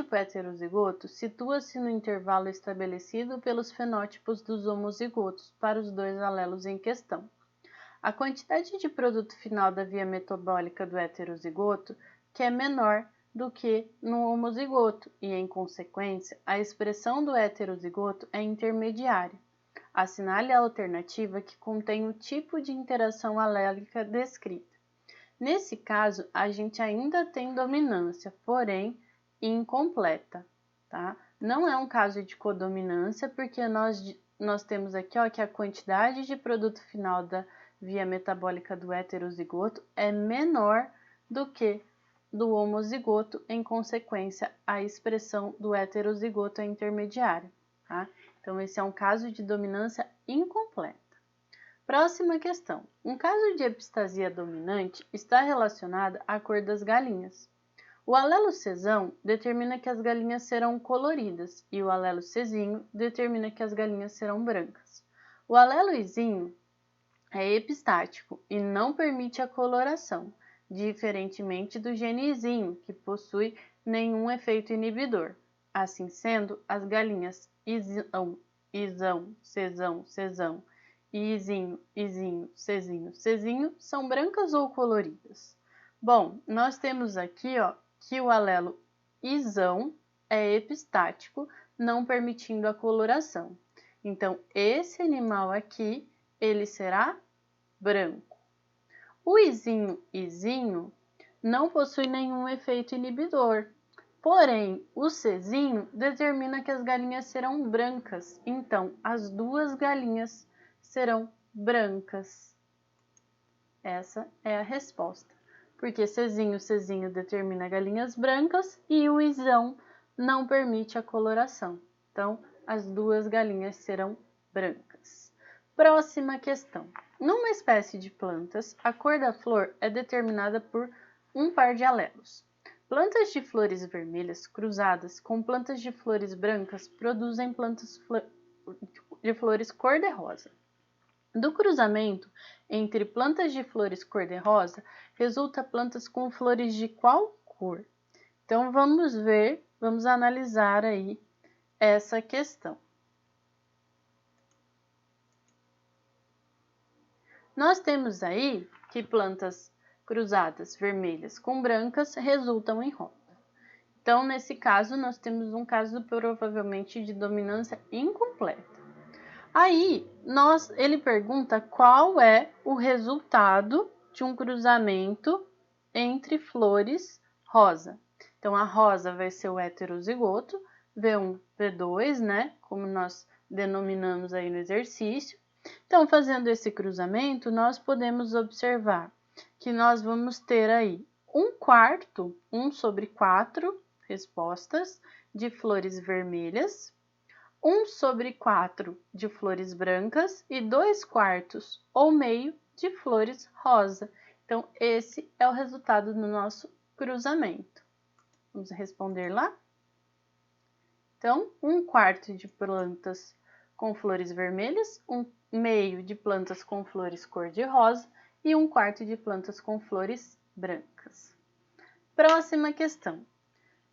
fenótipo heterozigoto situa-se no intervalo estabelecido pelos fenótipos dos homozigotos para os dois alelos em questão. A quantidade de produto final da via metabólica do heterozigoto que é menor do que no homozigoto e, em consequência, a expressão do heterozigoto é intermediária. Assinale a alternativa que contém o tipo de interação alélica descrita. Nesse caso, a gente ainda tem dominância, porém incompleta, tá? Não é um caso de codominância, porque nós temos aqui, ó, que a quantidade de produto final da via metabólica do heterozigoto é menor do que do homozigoto, em consequência, a expressão do heterozigoto é intermediária, tá? Então, esse é um caso de dominância incompleta. Próxima questão. Um caso de epistasia dominante está relacionado à cor das galinhas. O alelo cesão determina que as galinhas serão coloridas e o alelo cesinho determina que as galinhas serão brancas. O alelo izinho é epistático e não permite a coloração, diferentemente do gene izinho, que possui nenhum efeito inibidor. Assim sendo, as galinhas isão, cesão, cesão e izinho, cezinho são brancas ou coloridas? Bom, nós temos aqui, ó, que o alelo isão é epistático, não permitindo a coloração. Então, esse animal aqui, ele será branco. O izinho não possui nenhum efeito inibidor, porém, o cezinho determina que as galinhas serão brancas, então as duas galinhas serão brancas. Essa é a resposta, porque cezinho determina galinhas brancas e o isão não permite a coloração. Então, as duas galinhas serão brancas. Próxima questão. Numa espécie de plantas, a cor da flor é determinada por um par de alelos. Plantas de flores vermelhas cruzadas com plantas de flores brancas produzem plantas de flores cor-de-rosa. Do cruzamento entre plantas de flores cor-de-rosa, resulta plantas com flores de qual cor? Então, vamos analisar aí essa questão. Nós temos aí que plantas cruzadas vermelhas com brancas resultam em rosa. Então, nesse caso, nós temos um caso provavelmente de dominância incompleta. Aí, ele pergunta qual é o resultado de um cruzamento entre flores rosa. Então, a rosa vai ser o heterozigoto, V1, V2, né? Como nós denominamos aí no exercício. Então, fazendo esse cruzamento, nós podemos observar que nós vamos ter aí 1/4, 1/4 respostas de flores vermelhas, 1/4 de flores brancas e 2/4 ou meio de flores rosa. Então, esse é o resultado do nosso cruzamento. Vamos responder lá? Então, 1/4 de plantas com flores vermelhas, 1/2 de plantas com flores cor-de-rosa e 1/4 de plantas com flores brancas. Próxima questão.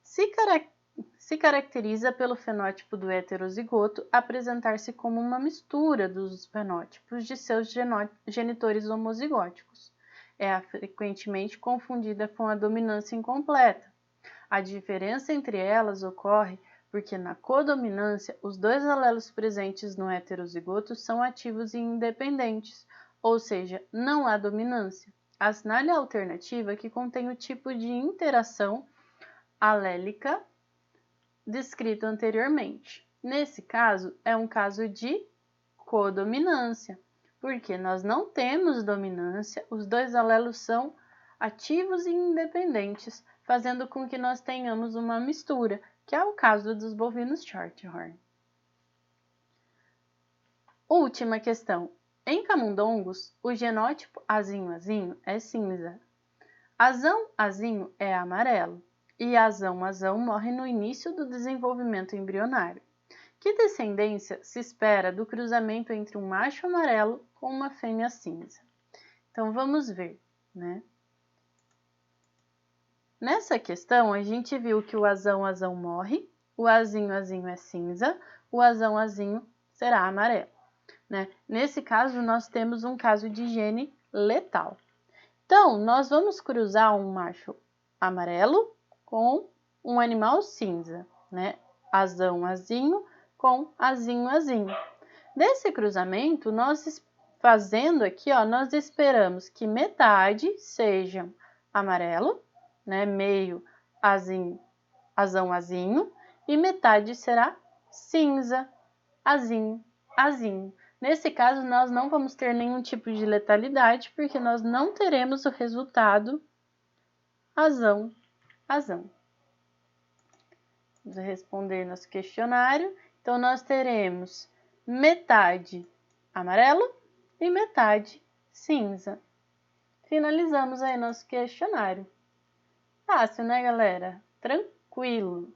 Se caracteriza pelo fenótipo do heterozigoto apresentar-se como uma mistura dos fenótipos de seus genitores homozigóticos. É frequentemente confundida com a dominância incompleta. A diferença entre elas ocorre porque na codominância os dois alelos presentes no heterozigoto são ativos e independentes, ou seja, não há dominância. Assinale a alternativa que contém o tipo de interação alélica descrito anteriormente. Nesse caso, é um caso de codominância, porque nós não temos dominância, os dois alelos são ativos e independentes, fazendo com que nós tenhamos uma mistura, que é o caso dos bovinos Shorthorn. Última questão. Em camundongos, o genótipo azinho é cinza. Azão é amarelo. E azão morre no início do desenvolvimento embrionário. Que descendência se espera do cruzamento entre um macho amarelo com uma fêmea cinza? Então, vamos ver, né? Nessa questão, a gente viu que o azão morre, o azinho é cinza, o azão será amarelo, né? Nesse caso, nós temos um caso de gene letal. Então, nós vamos cruzar um macho amarelo com um animal cinza, né? Azinho com azinho. Nesse cruzamento, nós fazendo aqui, ó, nós esperamos que metade seja amarelo, né? Meio azinho, e metade será cinza, azinho. Nesse caso, nós não vamos ter nenhum tipo de letalidade, porque nós não teremos o resultado azão. Vamos responder nosso questionário. Então, nós teremos metade amarelo e metade cinza. Finalizamos aí nosso questionário. Fácil, né, galera? Tranquilo.